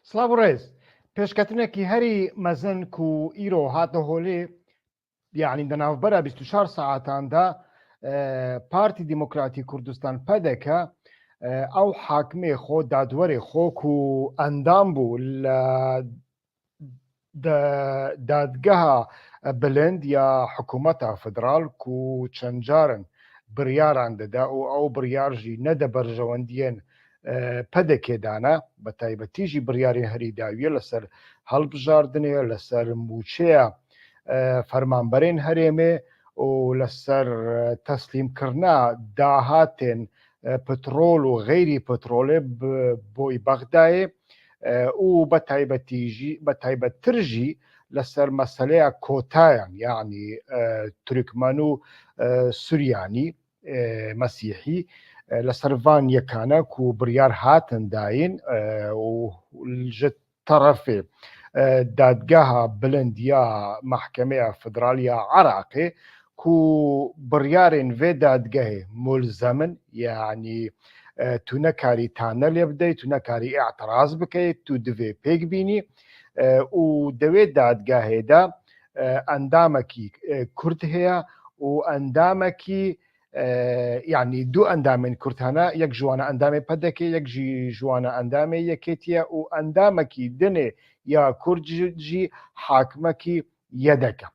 سلااو ڕێز پێشکەوتنێکی هەری مەزن و ئیرۆ هاتە هۆلێ یعنی دەناوبەرە 24 ساعتاندا پارتی دیموکراتی کوردستان پەدەکە ئەو حاکمێ خۆ دادوەرێ خۆک و ئەندام بوو لە دادگەها بلند یا حکوومەتە فدرال و چەند جارن بڕیاران دەدا و ئەو بڕیارژی نەدە بەرژەوەندیێن پەدەکێدانە بە تایبەتیژی بڕیاری هەریداویە لەسەر هەڵبژاردنێ لەسەر موچەیە فەرمانبەرێن هەرێمێ و لەسەر تەسلیمکردنا داهاتێن پترۆل و غەیری پترۆلێ بۆی بەغدایێ و بە تایبەتترژی لەسەر مەسەلەیە کۆتایان یعنی تورکمان و سوریانی مەسیحی لەسەر ڤان یەکانە و بڕیار هاتن داین و تەرەفێ دادگاها بلندیا محکمەیە فدراالیا عراقێ و بڕیارێن vê دادگەهێ ملزەمن یعنی تو نەکاری تانە لێ بدەیت تو نەکاری ئاعتراز بکەیت تو divê پێک بینی و دەوێت دادگاهێدا ئەندامێکی کورد هەیە و ئەندامێکی یعنی دوو ئەندامێن کورتانە یەک ژوانە ئەندامێ پەدەکێ یەک ژوانە ئەندامێ یەکێتیە و ئەندامێکی دنێ یا کورجی حاکمەکی یەدەکە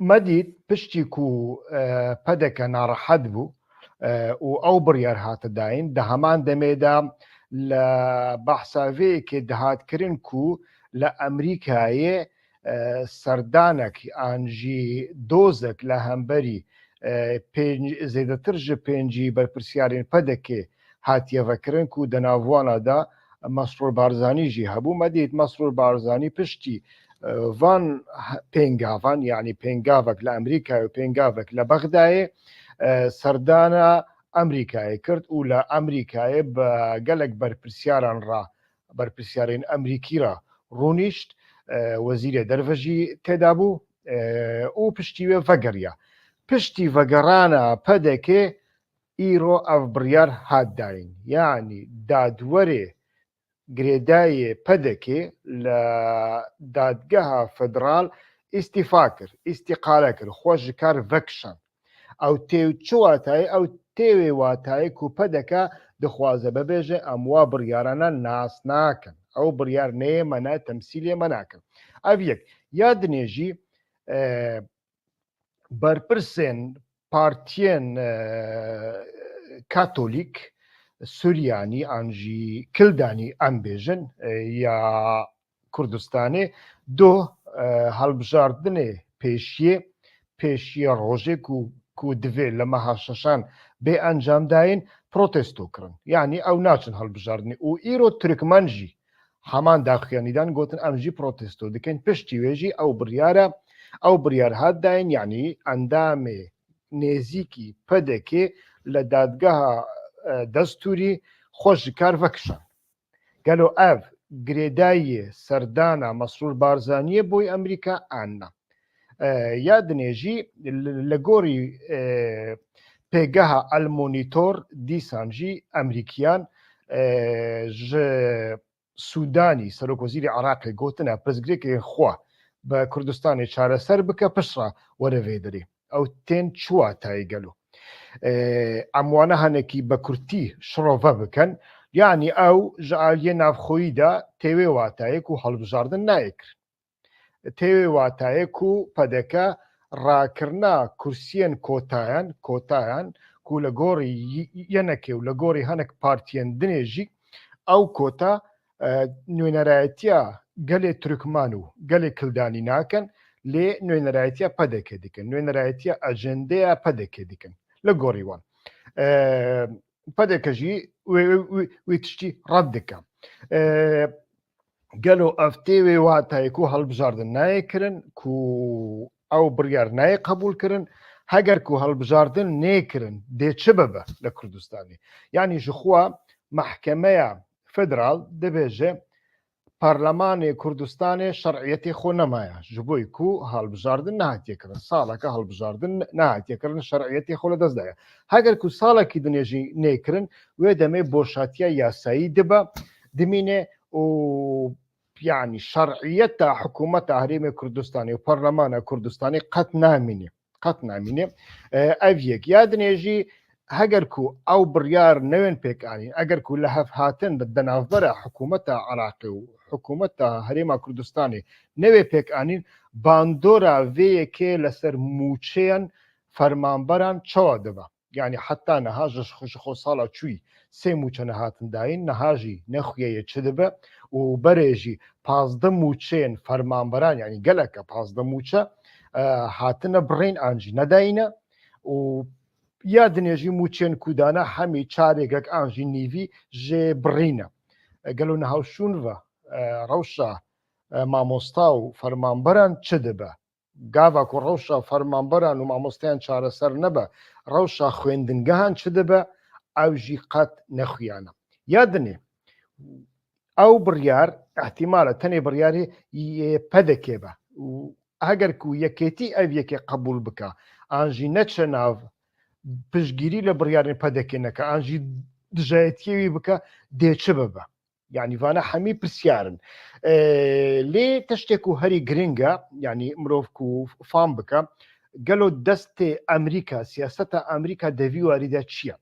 مەدید پشتی و پەدەکە ناڕەحەت بوو و ئەو بڕیار هاتەداین دە هەمان دەمێدا لە بەحساوەیەکێ دەهاتکردن و لە ئەمریکایە سەردانێکی ئانژی دۆزێک لە هەمبەری زێدەتر ژە پێنجی بەرپرسیارین پەدەکێ هاتیەڤەکردن و دەناوانەدا مەسرۆر بارزانیژی هەبوو مەدید مەسرۆر بارزانی پشتی ڤان پێنگاڤان یعنی پێنگاڤێک لە ئەمریکای و پێنگاڤێک لە بەغدایە سەردانە ئەمریکای کرد و لە ئەمریکایە بە گەلێک بەرپرسیارین ئەمریکیرا ڕوونیشت وەزیرە دەرڤەژی تێدا بوو و پشتیوێ ڤەگەریە پشتی ڤەگەڕانە پەدەکێ ئیرۆ ئەو بڕیار هاتداین یعنی دادوەرێ گرێدایێ پەدەکێ لە دادگەها فدرال ئیستیفا کرد ئیستیقالە کرد خۆش کار ڤەکشان ئەو تێوچواتایی ئەو تێوێ واتایە و پەدەکە دەخوازە بەبێژە ئەموا بڕیارانە ناس ناکەن ئەو بڕیار نەیە مەنا تەمسیلێ مەناکەن ئەو یەک یا دنێژی بەرپرسێن پارتیێن کاتۆلیک سوریانی ئانژی کلدانی ئەمبێژن یا کوردستانێ دۆ هەڵبژاردنێ پێشیە ڕۆژێک و divê لە مەها شەشان بێ ئەنجامداین پرۆتێستۆکردن یعنی ئەو ناچن هەڵبژاردننی و ئیرۆ تورکمانژی هەمان داخیانیدان گوتن ئەمژی پرۆتێستۆ دەکەین پشتی وێژی ئەو بڕیارە ئەو بڕیار هاتداین یعنی ئەندامێ نێزیکی پەدەکێ لە دادگەها دەستوری خۆشکار ڤەکشان گەلۆ ئەڤ گرێداییە سەردانە مەسرور بارزانیە بۆی ئەمریکا ئاننا یا دنێژی لە گۆری پێگەها ئەلمۆنیتۆر دیسانژی ئەمریکیان سوودانی سەرۆکوەزیری عراقی گوتنە پرزگرێکی خوا بە کوردستانی چارەسەر بکە پشڕە وەرەڤێ دەرێ ئەو تێن چوە تایگەلو ئەموانە هەنێکی بە کورتی شڕۆڤە بکەن یعنی ئەو ژعالیە ناوخۆییدا تێوێ واتایەک و هەڵبژاردن نایەکرد تێوێ واتایەک و پەدەکە ڕاکردنا کورسیەن کۆتایان و لە گۆڕی یەنەکێ و لە گۆڕی هەنێک پارتیەن دنێژی ئەو کۆتا نوێنەرایەتیە گەلێ تورکمان و گەلێ کلدانی ناکەن لێ نوێنەرایەتیە پەدەکێ دیکەن نوێنەرایەتیە ئەجەندەیە پەدەکێ دیکەن لە گۆڕیوان پەدەکەژی وی تشتی ڕەت دکە گەلۆ ئەفتێوێ واتایەک و هەڵبژاردن نایەکردن و ئەو بڕیار نایە قبولکردن هەگەر و هەڵبژاردن نێکردن دێچە بەبە لە کوردستانی یعنی ژخوا محکەمەیە فدرال دەبێژێ پەرلەمانی کوردستانی شەرعیەتی خۆ نەمایە ji بۆی ku هەڵبژاردن نهاتیەکردن ساڵەکە هەڵبژاردن نهاتیەکردن شەرعیەتی خۆ لە دەستدایە هەگەر ku ساڵێکی دنێژی نێکردن وێ دەمێ بۆشاتیە یاسایی دبە دمينه و يعني شرعية حكومة هريم كردستاني وبرلمان كردستاني قط نامينه أفيك يادن يجي هجركو أو بريار نوين بيك يعني أجركو لهف هاتن بدنا نفبر حكومة عراقي وحكومة هريم كردستاني نوي بيك يعني باندورا في كي لسر موچيان فرمانبران چوادبا يعني حتى نهاجش خو صالة شوي سي موچه نهاتن داين نهاجي نخوية چدبا وبريجي پازده موچين فرمانبران يعني قلقه پازده موچه هاتن برين انجي نداينه و یادنێژی موچێن کودانە هەمی چارێکێک ئاژی نیوی ژێ بڕینە گەلو نەهاوشونڤە ڕەوشە مامۆستا و فەرمانبەران چ دەبە گاوا و ڕەوشە فەرمانبەران و مامۆستایان چارەسەر نەبە ڕەوشە خوێندنگەهان چ دەبە ئەوژی قەت نەخویانە یادنێ ئەو بڕیار احتیمالە تەنێ بڕیاری پەدەکێ بە ئەگەر و یەکێتی ئەو یەکێ قبول بکە ئاژی نەچە ناو پشگیری لە بڕیارن پەدەکێنەکە ئاژی دژایەتیەوی بکە دێچ ببە یعنی وانە هەمی پرسیارن لێ تشتێک و هەری گرنگە یعنی مرۆڤ و فام بکە گەلۆ دەستێ ئەمریکا سیاسەتە ئەمریکا دەوی واریدا چییە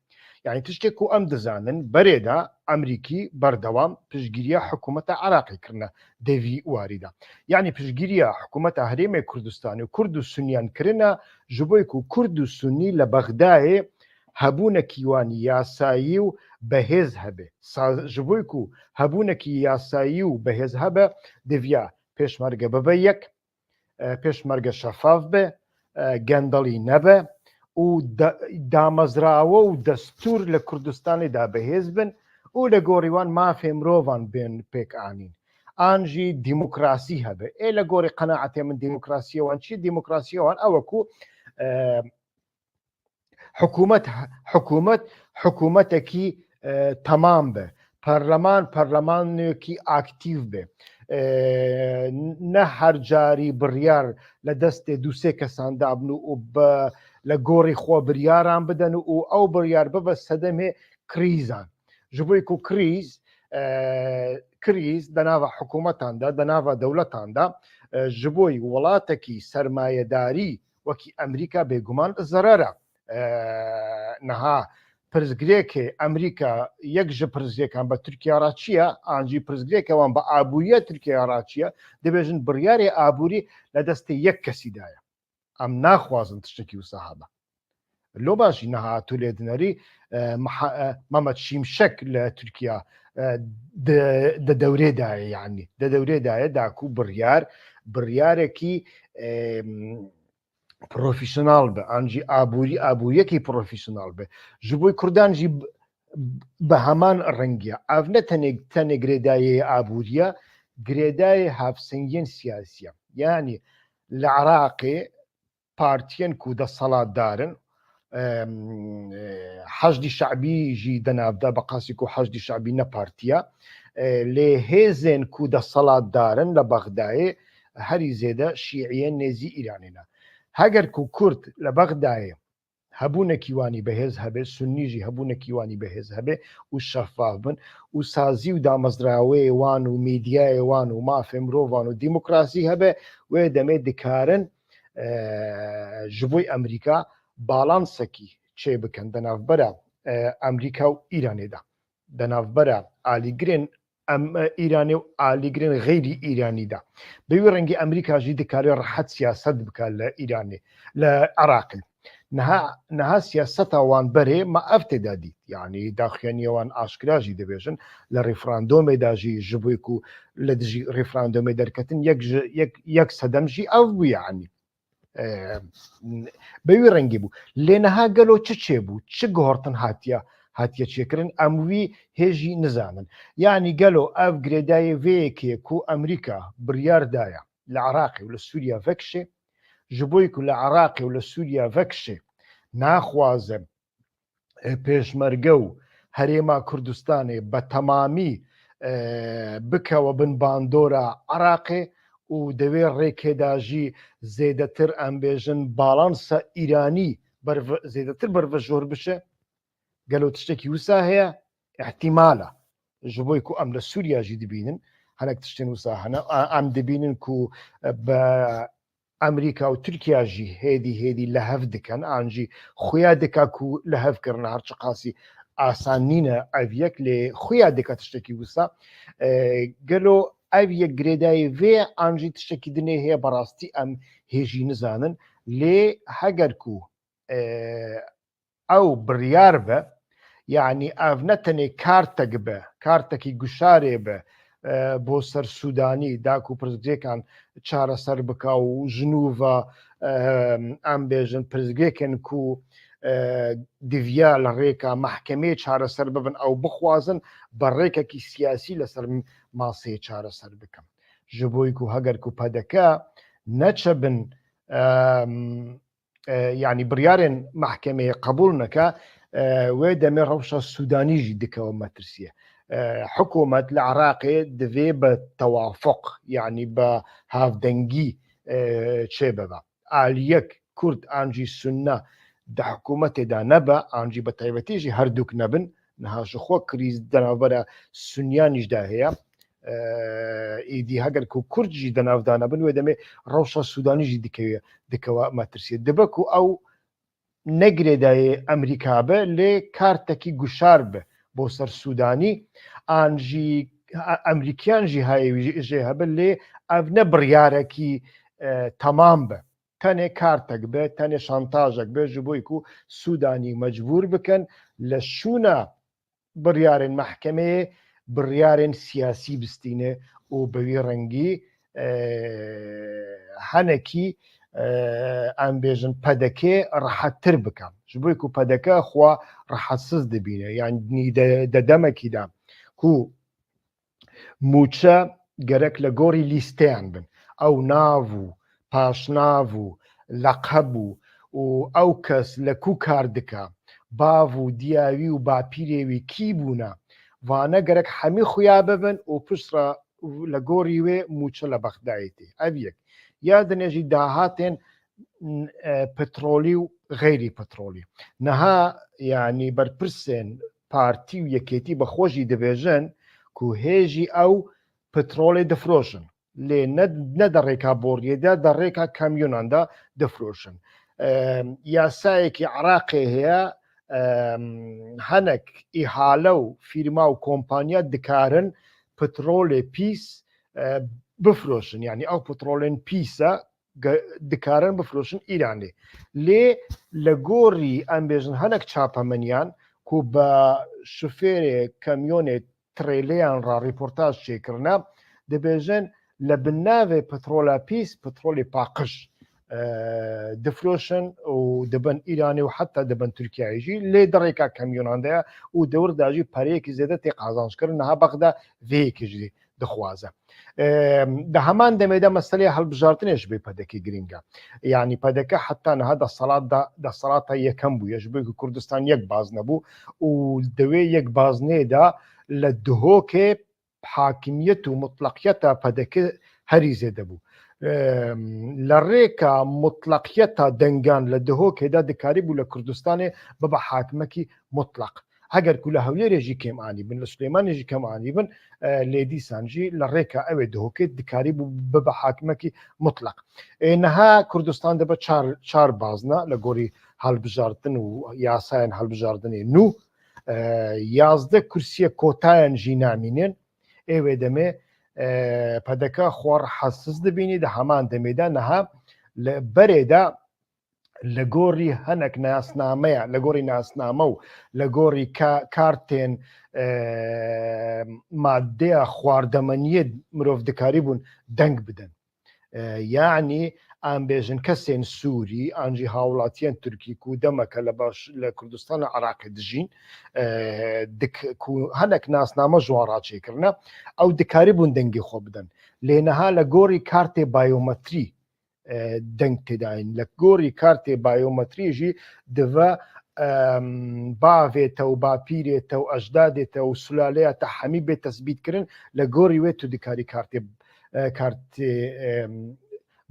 یعنی تشتێک و ئەم دەزانن بەرێدا ئەمریکی بەردەوام پشگیریە حکوومەتە عراقی کردنە دەوی واریدا یعنی پشگیریە حکوومەتە هەرێمێ کوردستانی و کورد و سونیان کردنە ji bo ku Kurd û Sunî li Bexdayê hebûnekî wan yasayî û behêz hebe ji bo ku hebûnekî yasayî û behêz hebe diviya pêşmerge bibe yek pêşmerge şefav be gendalî nebe û damezrawe û destûr li Kurdistanê da behêz bin û li gorî wan mafê mirovan bên pêk anîn an jî demokrasî hebe ê li gorî qenaetê min demokrasiya wan çi demokrasiya wan ew ku حکوومەتێکی تەمام بێ پەرلەمانێکی ئاکتیو بێ نە هەرجاری بڕیار لە دەستێ دووسێ کەساندا بن و لە گۆڕی خۆ بریاران بدەن و ئەو بڕیار ببە سەدەمێ کریزان ji bo ku کریز دەناوە حکوومەتاندا دەناوە دەوڵەتاندا ji بۆی وڵاتێکی سەرمایەداری وەکی ئەمریکا بێگومان زەرەرە نەها پرزگرێکێ ئەمریکا یەک ji پرزگرێکان بە تورکیا چییە ئاجی پرزگرێکەوان بە ئابووریە تورکیا چییە دەبێژن بڕیارێ ئابووری لە دەستی یەک کەسیدایە ئەم ناخوازن تشتێکی و سەهابە لۆ باشی نەها تو لێدنەری مەمەد شیمشەک لە تورکیا دە دەورێدایە یعنی دە دەورێدایە داکو بڕیارێکی پرۆفیشنال بە ئەنجی ئابووریەکی پرۆفیشنال بێ ji بۆی کوردانجی بە هەمان ڕەنگیە ئەو نە تەنێ گرێدایە ئابووریە گرێدایە هاوسەنگیان سیاسیە یعنی لە عراقێ پارتیەن و دەسەڵاتدارن حەشدی شعبی ژی دەنابدا بە قاسی و حەشدی شعبی نە پارتیە لێ هێزێن و دەسەڵاتدارن لە بەغدایێ هەری زێدە شیعیە نێزی ئیرانێنە هەگەر و کورد لە بەغدایێ هەبوونەکی وانی بەهێز هەبێ سنیژی هەبوونەکی وانی بەهێز هەبێ و شەفاف بن و سازی و دامەزراوەیە وان و میدیایە وان و مافێ مرۆڤان و دیموکراسی هەبێ وێ دەمێ دکارن ji بۆی ئەمریکا باڵانسەکی چێ بکەن دەناوبەرە ئەمریکا و ئیرانێدا دەناوبەرە ئالیگرێن ئیرانی و ئالیگرێن غەیری ئیرانیدا بەوی ڕەنگی ئەمریکاژی دکاری ڕەحەت سیاست بکات لە ئیرانی لە عراقی نەها سیاسەتەوان بەرێ مە ئەف تێدا دیت یعنی داخوێنیەوان ئاشکراژی دەبێژن لە ڕێفراندۆمێداژی ji بۆی و لە دژی ڕێفراندۆمێ دەرکەتن یەک سەدەمژی ئەو بوو یعنی بەوی ڕەنگی بوو لێ نەها گەلۆ چ چێ بوو چ گۆڕتن هاتیە چێکردن ئەموی هێژی نزانن یعنی گەلۆ ئەو گرێدایە vەیەکێک و ئەمریکا بڕیاردایە لە عراقی و لە سووریا vەکشێ ji بۆی و لە عراقی و لە سووریا vەکشێ ناخوازە پێشمەرگە و هەرێما کوردستانê بە تەمامی بکەوە بن باندۆرە عراقێ و دەوێ ڕێکێداژی زێدەتر ئەمبێژن باڵانسە ئیرانی زێدەتر بەرڤە ژۆر بشە گەلۆ تشتێکی وسا هەیە احتیمالە جبويكو أم لسوريا جي دبينن هناك تشتين وساهنا أم دبينن كو بأمريكا وتركيا جي هيدي لهف دكان أنجي خويا دكا كو لهف كرنا هرش قاسي آسانينا أبيك لخويا دكا تشتكي وسا قالوا أبيك جريداي في أنجي تشتكي دني هي براستي أم هيجي نزانن لي هجركو أو بريار به يعني أفنتني كارتك به كارتكي قشاري به بۆ سەر سوودانی داک و پرزگرێکان چارەسەر بکە و ژنوڤە ئەم بێژن پرزگرێکن و دیڤیا لە ڕێکە مەحکەمەی چارەسەر ببن ئەو بخوازن بە ڕێکێکی سیاسی لەسەر ماسەیە چارەسەر بکەم ji بۆی و هەگەر و پەدەکە نەچە بن يعني بڕیارێن مەحکەمەیە قبول نەکە وێ دەمێ ڕەوشە سوودانیژی دکەوە مەترسیە حكومة العراق دفي بالتوافق يعني بهافدنجي شبابا عليك كرد انجي سنة ده حكومة دا نبا انجي بتايبتيجي هردوك نبن نها شخوا كريز دنابرا سنيانيش دا هي ايدي هاگر كو كرد جي دناف دا نبن ودمي روشا سوداني جي دكوا ما ترسي دبكو او نگري داي امريكا به لكارتكي قشار به بۆ سەر سوودانی ئانجی ئەمریکیان ژی هاویژێ هەبن لێ ئەڤنە بڕیارێکی تەمام بە تەنێ کارتێک بێ تەنێ شانتاژێک بێ ji بۆی و سوودانی مەجبور بکەن لە شوونە بڕیارên مەحکەمەیە بڕیارên سیاسی بستینێ و بەوی ڕەنگی هەنێکی ئەم بێژن پەدەکێ ڕەحەتتر بکەم ji بۆی و پەدەکە خوا ڕەحەتسز دەبینێ یانی دەدەمەکیدا کو موچە گەرەک لە گۆڕی لیستەیان بن ئەو ناو و پاشناو و لەقەب و ئەو کەس لە کو کار دکە باو و دیاوی و باپیرێوی کی بوونە وانە گەرەک هەمی خویا ببن و پشتە لە گۆڕی وێ موچە لە بەخدایەتی ئەڤیەک یا دنێژی داهاتێن پترۆلی و غیری پترۆلی نەها یعنی بەرپرسێن پارتی و یەکێتی بە خۆشی دەبێژن و هێژی ئەو پترۆڵی دەفرۆشن لێ نەدەڕێکا بۆڕیەدا دەڕێکا کامیۆناندا دەفرۆشن یاسایەکی عراقی هەیە هەنێک ئیحالە و فیرما و کۆمپانیا دکارن پترۆلێ پیس بفرۆشن یعنی ئەو پترۆڵێن پیسە دکارن بفرۆشن ئیرانی لێ لە گۆڕی ئەم بێژن هەنێک چاپەمەنیان کو بە شوفێرێ کەمیۆنێ ترێلیان ڕا ریپۆرتاژ چێکردە دەبێژن لە بناوێ پترۆلا پیس پترۆلی پاقش دفرۆشن و دەبن ئیرانی و حتا دەبن تورکیایژی لێ دەڕێکا کەمیۆناندەیە و دەورداژی پەرەیەکی زێدە تێ قازانجکردن نەها بەغدا vەیەکیژی دەخوازە دە هەمان دەمێدا مەسەلەی هەڵبژاردنێش بێ پەدەکی گرینگە یعنی پەدەکە حتا نەها دەسەڵاتە یەکەم بوو یەش بێ کوردستان یەک باز نەبوو و دەوێ یەک بازنێدا لە دهۆکێ حاکمیەت و مطلقیەتە پەدەکە هەری زێدە بوو لە ڕێکە مطلقیەتە دەنگان لە دهۆکێدا دەکاری بوو لە کوردستانێ ببە حاکمەکی مطلق هەگەر کو لە هەولێرێژی کێمانی بن لە سلێمانێژی کەمانی بن لێ دیسانجی لە ڕێکە ئەوێ دهۆکێت دکاری بوو ببە حاکمەکی مطلق نەها کوردستان دەبە چار بازنە لە گۆری هەڵبژاردن و یاسایان هەڵبژاردنێ نو 11 کورسیە کۆتایان ژی نامینێن ئێوێ دەمێ پەدەکە خۆڕ حەسس دەبینی دە هەمان دەمێدا نەها لە بەرێدا لە گۆڕی هەنێک ناسنامەیە لە گۆڕی ناسنامە و لە گۆڕی کارتێن مادەیە خواردەمەنیە مرۆڤ دەکاری بوون دەنگ بدەن یعنی ئەم بێژن کەسێن سووری ئەنجی هاوڵاتیان تورکی و دەمەکە لە کوردستان عراقی دژین هەنێک ناسنامە ژوارڕاچێکردە ئەو دکاری بوون دەنگی خۆ بدەن لێنەها لە گۆڕی کارتێ بایۆمەتری دەنگ تێداین لە گۆڕی کارتێ بایۆمەتریژی دەڤە باوێتە و باپیرێتە و ئەژدادێتە و سولالەیەتە هەمی بێت تەسبیتکردن لە گۆڕی وێت و دکاری کارتێ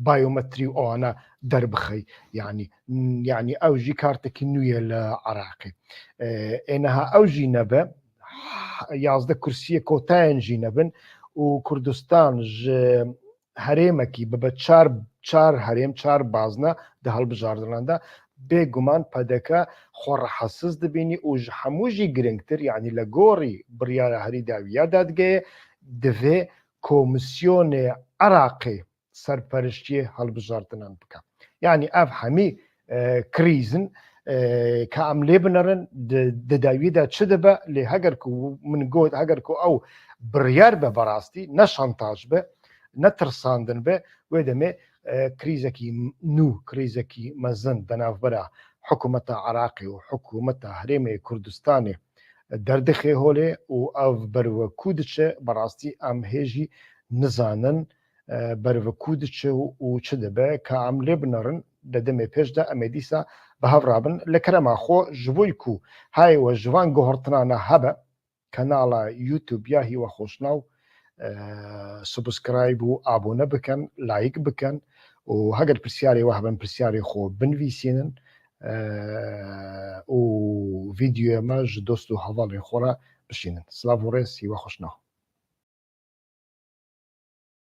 بایۆمەتری و ئەوانە دەربخەی یعنی ئەوژی کارتێکی نوێە لە عراقی ئێنەها ئەوژی نەبە 11 کورسیە کۆتایان ژی نەبن و کوردستان هەرێمەکی ببە چار هەرێم چار بازنە دە هەڵبژاردناندا بێگومان پەدەکە خۆڕەحەسس دەبینی و هەمووژی گرنگتر یعنی لە گۆڕی بڕیارە هەری داویە دادگەیە دەوێ کۆمیسیۆنێ عراقی سەرپەرشتیە هەڵبژاردنان بکە یعنی ئەف هەمی کریزن کە ئەم لێ بنەرن دەداویدا چ دەبە لێ هەگەرکو من گوت هەگەرکو ئەو بڕیار بە بەڕاستی نەشانتاژ بە نەترساندن بێ وێ دەمێ کریزێکی نو کریزێکی مەزن بەناوبەرە حکوومەتە عراقی و حکوومەتە هەرێمێ کوردستانی دەردەخێ هۆلێ و ئەو بەروەکو دچێ بەڕاستی ئەم هێژی نزانن بەروەکو دچێ و چ دەبێ کە ئەم لێ بنەڕن لە دەمێ پێشدا ئەمێ دیسا بە هەڤڕابن لە کەرەما خۆ ژبووی و هایوە ژوان گۆهڕتنانە هەبە کەناڵە یوتیوب یا هیوە خۆشناو سبسکرایب و ئابۆنە بکەن لایک بکەن و هەگەر پرسیاری وە هەبن پرسیاری خۆ بنویسێنن و ڤیدیۆ ئەمە ژ دۆست و هەواڵی خۆرە بشینن سلااو و ڕێز هیوە خۆشناو